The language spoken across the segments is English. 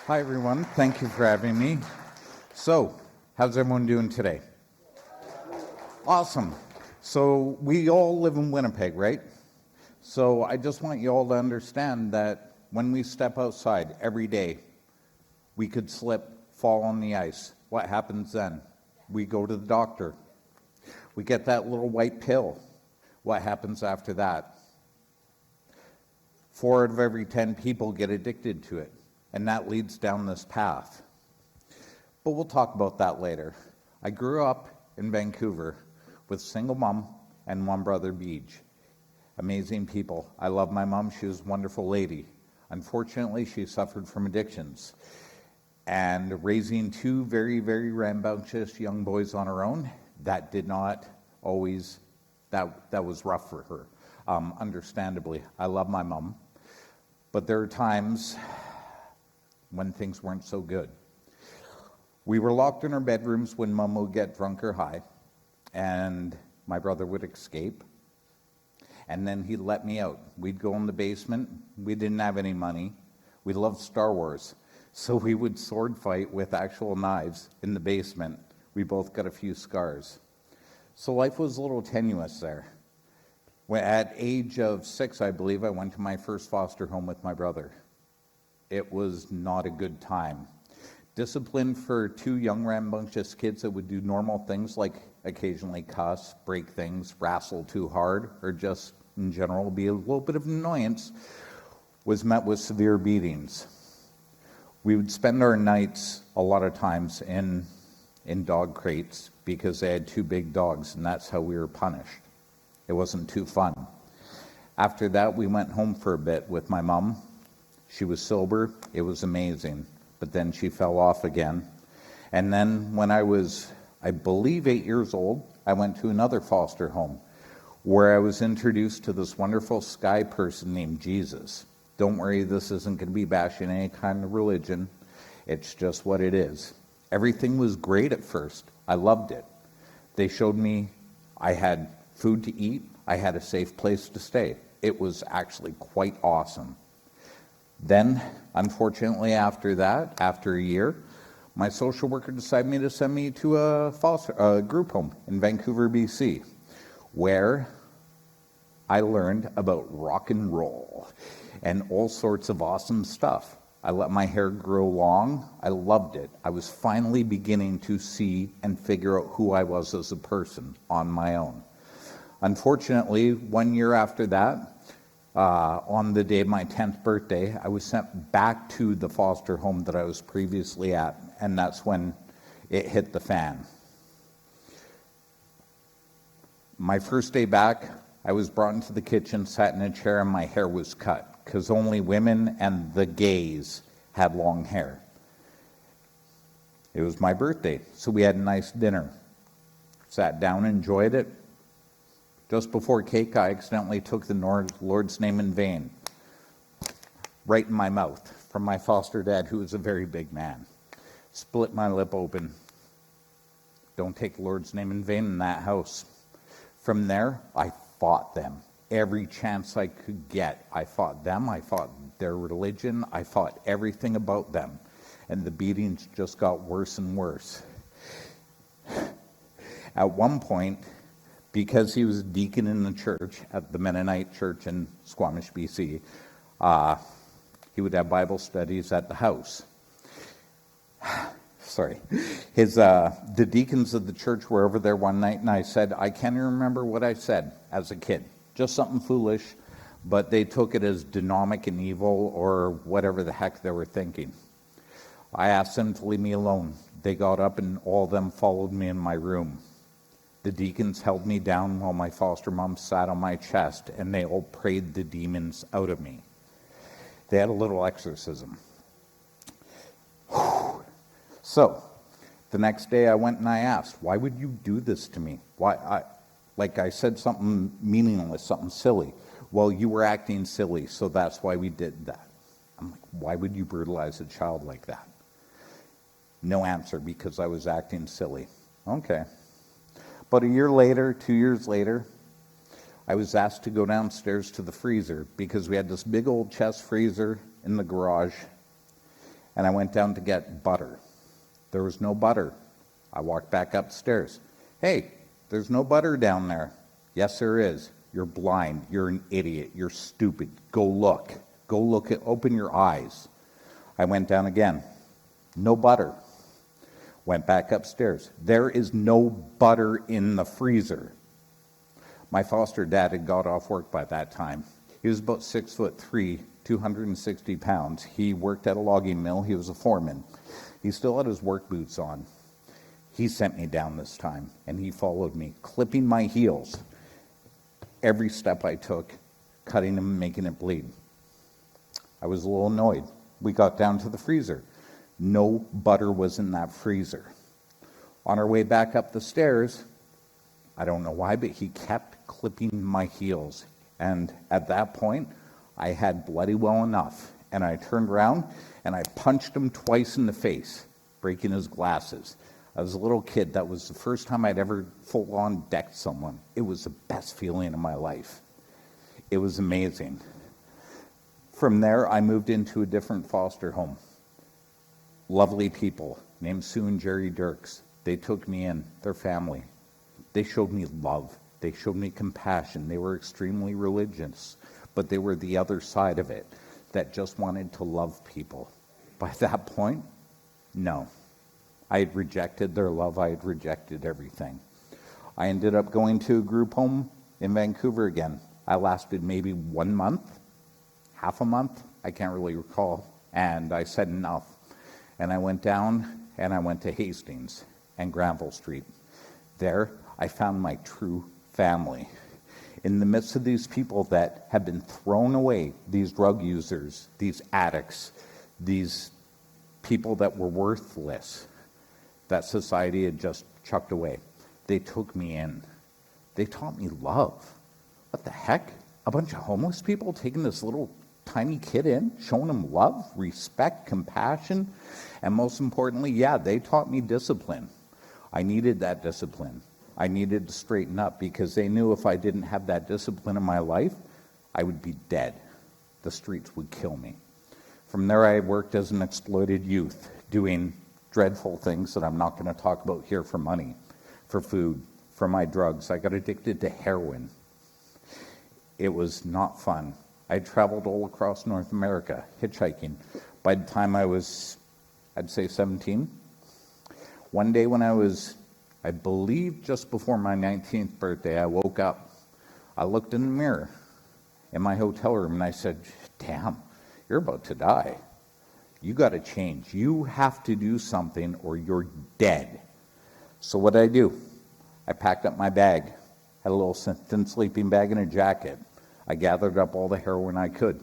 Hi, everyone. Thank you for having me. So, how's everyone doing today? Awesome. So, we all live in Winnipeg, right? So, I just want you all to understand that when we step outside every day, we could slip, fall on the ice. What happens then? We go to the doctor. We get that little white pill. What happens after that? 4 out of every 10 people get addicted to it. And that leads down this path. But we'll talk about that later. I grew up in Vancouver with a single mom and one brother, Beej. Amazing people. I love my mom. She was a wonderful lady. Unfortunately, she suffered from addictions. And raising 2 very, very rambunctious young boys on her own, that did not always, that was rough for her. Understandably, I love my mom. But there are times when things weren't so good. We were locked in our bedrooms when Mom would get drunk or high, and my brother would escape, and then he'd let me out. We'd go in the basement. We didn't have any money. We loved Star Wars, so we would sword fight with actual knives in the basement. We both got a few scars. So life was a little tenuous there. At age of 6, I believe, I went to my first foster home with my brother. It was not a good time. Discipline for 2 young rambunctious kids that would do normal things like occasionally cuss, break things, wrestle too hard, or just in general be a little bit of an annoyance, was met with severe beatings. We would spend our nights a lot of times in dog crates because they had 2 big dogs, and that's how we were punished. It wasn't too fun. After that, we went home for a bit with my mom. She was sober. It was amazing. But then she fell off again. And then when I was, I believe, 8 years old, I went to another foster home where I was introduced to this wonderful sky person named Jesus. Don't worry, this isn't going to be bashing any kind of religion. It's just what it is. Everything was great at first. I loved it. They showed me I had food to eat. I had a safe place to stay. It was actually quite awesome. Then, unfortunately, after that, after a year, my social worker decided to send me to a group home in Vancouver, BC, where I learned about rock and roll and all sorts of awesome stuff. I let my hair grow long. I loved it. I was finally beginning to see and figure out who I was as a person on my own. Unfortunately, 1 year after that, on the day of my 10th birthday, I was sent back to the foster home that I was previously at, and that's when it hit the fan. My first day back, I was brought into the kitchen, sat in a chair, and my hair was cut, because only women and the gays had long hair. It was my birthday, so we had a nice dinner. Sat down, enjoyed it. Just before cake, I accidentally took the Lord's name in vain, right in my mouth, from my foster dad, who was a very big man. Split my lip open. Don't take the Lord's name in vain in that house. From there, I fought them. Every chance I could get, I fought them. I fought their religion. I fought everything about them. And the beatings just got worse and worse. At one point, because he was a deacon in the church, at the Mennonite church in Squamish, BC, he would have Bible studies at the house. Sorry. The deacons of the church were over there one night, and I said, I can't even remember what I said as a kid. Just something foolish, but they took it as demonic and evil or whatever the heck they were thinking. I asked them to leave me alone. They got up, and all of them followed me in my room. The deacons held me down while my foster mom sat on my chest, and they all prayed the demons out of me. They had a little exorcism. So, the next day I went and I asked, why would you do this to me? Why? I said something meaningless, something silly. Well, you were acting silly, so that's why we did that. I'm like, why would you brutalize a child like that? No answer, because I was acting silly. Okay. But a year later, 2 years later, I was asked to go downstairs to the freezer because we had this big old chest freezer in the garage. and I went down to get butter. There was no butter. I walked back upstairs. Hey, there's no butter down there. Yes, there is. You're blind. You're an idiot. You're stupid. Go look. Go look. Open your eyes. I went down again. No butter. Went back upstairs. There is no butter in the freezer. My foster dad had got off work by that time. He was about 6'3", 260 pounds. He worked at a logging mill. He was a foreman. He still had his work boots on. He sent me down this time, and he followed me, clipping my heels. Every step I took, cutting him, making it bleed. I was a little annoyed. We got down to the freezer. No butter was in that freezer. On our way back up the stairs, I don't know why, but he kept clipping my heels. And at that point, I had bloody well enough. And I turned around and I punched him twice in the face, breaking his glasses. I was a little kid. That was the first time I'd ever full-on decked someone. It was the best feeling of my life. It was amazing. From there, I moved into a different foster home. Lovely people named Sue and Jerry Dirks. They took me in, their family. They showed me love. They showed me compassion. They were extremely religious, but they were the other side of it, that just wanted to love people. By that point, no. I had rejected their love. I had rejected everything. I ended up going to a group home in Vancouver again. I lasted maybe 1 month, half a month, I can't really recall, and I said enough. And I went down and I went to Hastings and Granville Street. There, I found my true family. In the midst of these people that had been thrown away, these drug users, these addicts, these people that were worthless, that society had just chucked away, they took me in. They taught me love. What the heck? A bunch of homeless people taking this little tiny kid in, showing him love, respect, compassion, and most importantly, yeah, they taught me discipline. I needed that discipline. I needed to straighten up because they knew if I didn't have that discipline in my life, I would be dead. The streets would kill me. From there, I worked as an exploited youth, doing dreadful things that I'm not going to talk about here for money, for food, for my drugs. I got addicted to heroin. It was not fun. I traveled all across North America, hitchhiking. By the time I was, I'd say 17, one day when I was, I believe just before my 19th birthday, I woke up. I looked in the mirror in my hotel room and I said, damn, you're about to die. You got to change. You have to do something or you're dead. So what did I do? I packed up my bag, had a little thin sleeping bag and a jacket. I gathered up all the heroin I could.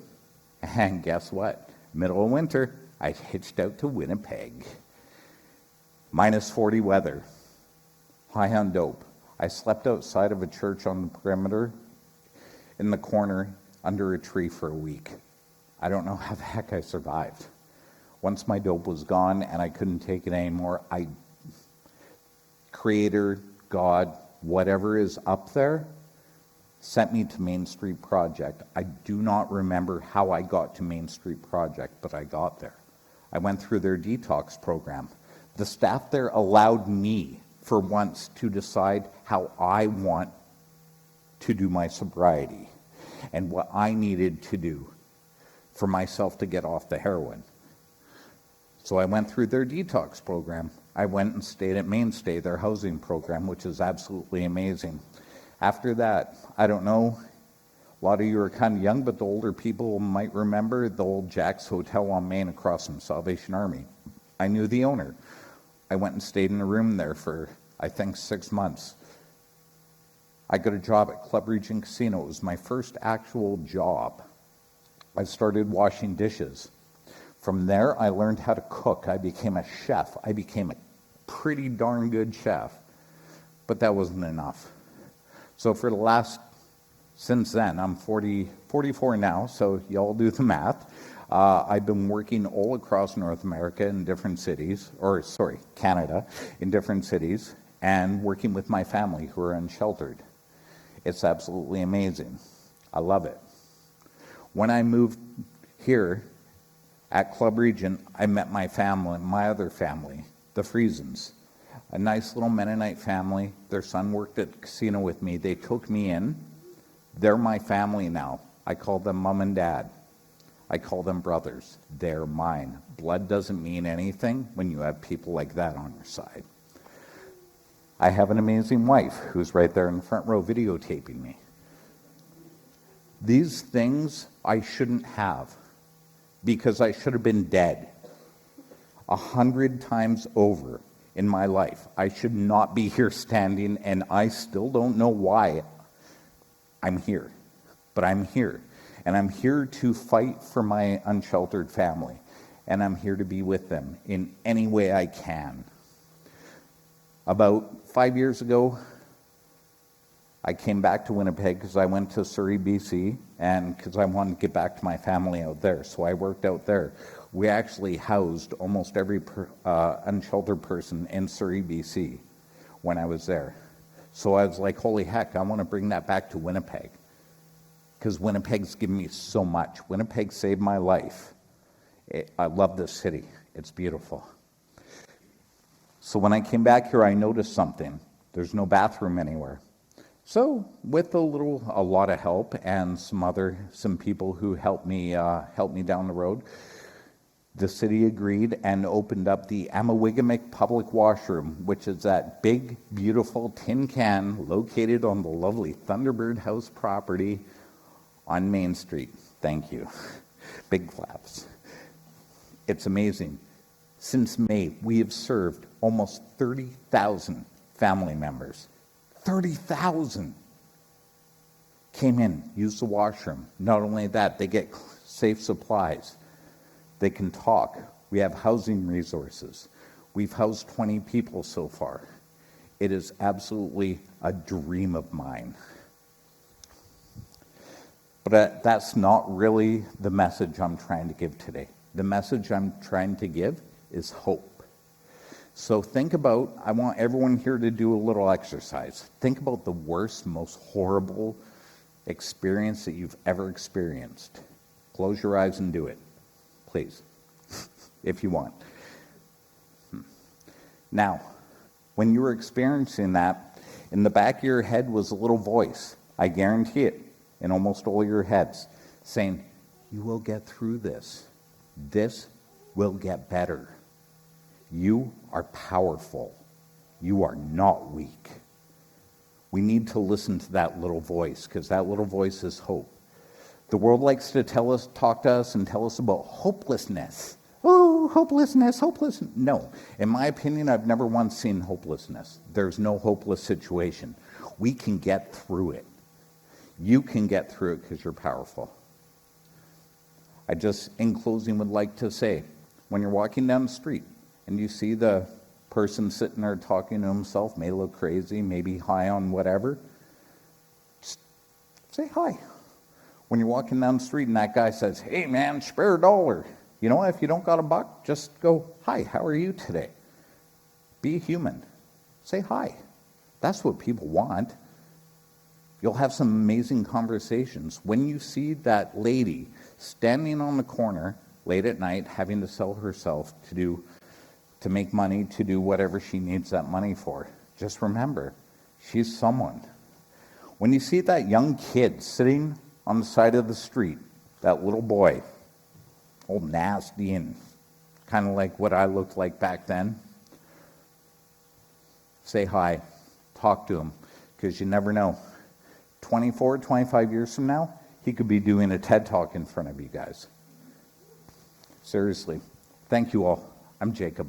And guess what? Middle of winter, I hitched out to Winnipeg. Minus 40 weather. High on dope. I slept outside of a church on the perimeter in the corner under a tree for a week. I don't know how the heck I survived. Once my dope was gone and I couldn't take it anymore, Creator, God, whatever is up there, sent me to Main Street Project. I do not remember how I got to Main Street Project, but I got there. I went through their detox program. The staff there allowed me, for once, to decide how I want to do my sobriety and what I needed to do for myself to get off the heroin. So I went through their detox program. I went and stayed at Mainstay, their housing program, which is absolutely amazing. After that, I don't know, a lot of you are kind of young, but the older people might remember the old Jack's Hotel on Main across from Salvation Army. I knew the owner. I went and stayed in a room there for, I think, 6 months. I got a job at Club Regent Casino. It was my first actual job. I started washing dishes. From there, I learned how to cook. I became a chef. I became a pretty darn good chef. But that wasn't enough. So for the last, since then, I'm 44 now, so y'all do the math. I've been working all across North America in different cities, Canada, in different cities, and working with my family who are unsheltered. It's absolutely amazing. I love it. When I moved here, At Club Regent, I met my family, my other family, the Friesens, a nice little Mennonite family. Their son worked at the casino with me. They took me in. They're my family now. I call them mom and dad. I call them brothers. They're mine. Blood doesn't mean anything when you have people like that on your side. I have an amazing wife who's right there in the front row videotaping me. These things I shouldn't have, because I should have been dead 100 times over in my life. I should not be here standing, and I still don't know why I'm here. But I'm here. And I'm here to fight for my unsheltered family. And I'm here to be with them in any way I can. About 5 years ago, I came back to Winnipeg because I went to Surrey, BC, and because I wanted to get back to my family out there. So I worked out there. We actually housed almost every unsheltered person in Surrey, BC when I was there. So I was like, holy heck, I want to bring that back to Winnipeg, because Winnipeg's given me so much. Winnipeg saved my life. I love this city. It's beautiful. So when I came back here, I noticed something. There's no bathroom anywhere. So with a lot of help and some people who helped me down the road, the city agreed and opened up the Amoowigamig public washroom, which is that big, beautiful tin can located on the lovely Thunderbird house property on Main Street. Thank you. Big claps. It's amazing. Since May, we have served almost 30,000 family members. 30,000 came in, used the washroom. Not only that, they get safe supplies. They can talk. We have housing resources. We've housed 20 people so far. It is absolutely a dream of mine. But that's not really the message I'm trying to give today. The message I'm trying to give is hope. So I want everyone here to do a little exercise. Think about the worst, most horrible experience that you've ever experienced. Close your eyes and do it, please, if you want. Now, when you were experiencing that, in the back of your head was a little voice, I guarantee it, in almost all your heads, saying, you will get through this. This will get better. You are powerful. You are not weak. We need to listen to that little voice, because that little voice is hope. The world likes to talk to us and tell us about hopelessness. Oh, hopelessness. No. In my opinion, I've never once seen hopelessness. There's no hopeless situation. We can get through it. You can get through it because you're powerful. I just, in closing, would like to say, when you're walking down the street and you see the person sitting there talking to himself, may look crazy, maybe high on whatever, just say hi. When you're walking down the street and that guy says, hey man, spare $1. You know, if you don't got $1, just go, hi, how are you today? Be a human. Say hi. That's what people want. You'll have some amazing conversations. When you see that lady standing on the corner late at night having to sell herself to make money, to do whatever she needs that money for, just remember, she's someone. When you see that young kid sitting on the side of the street, that little boy, old nasty and kind of like what I looked like back then, say hi, talk to him, because you never know. 24, 25 years from now, he could be doing a TED Talk in front of you guys. Seriously. Thank you all. I'm Jacob.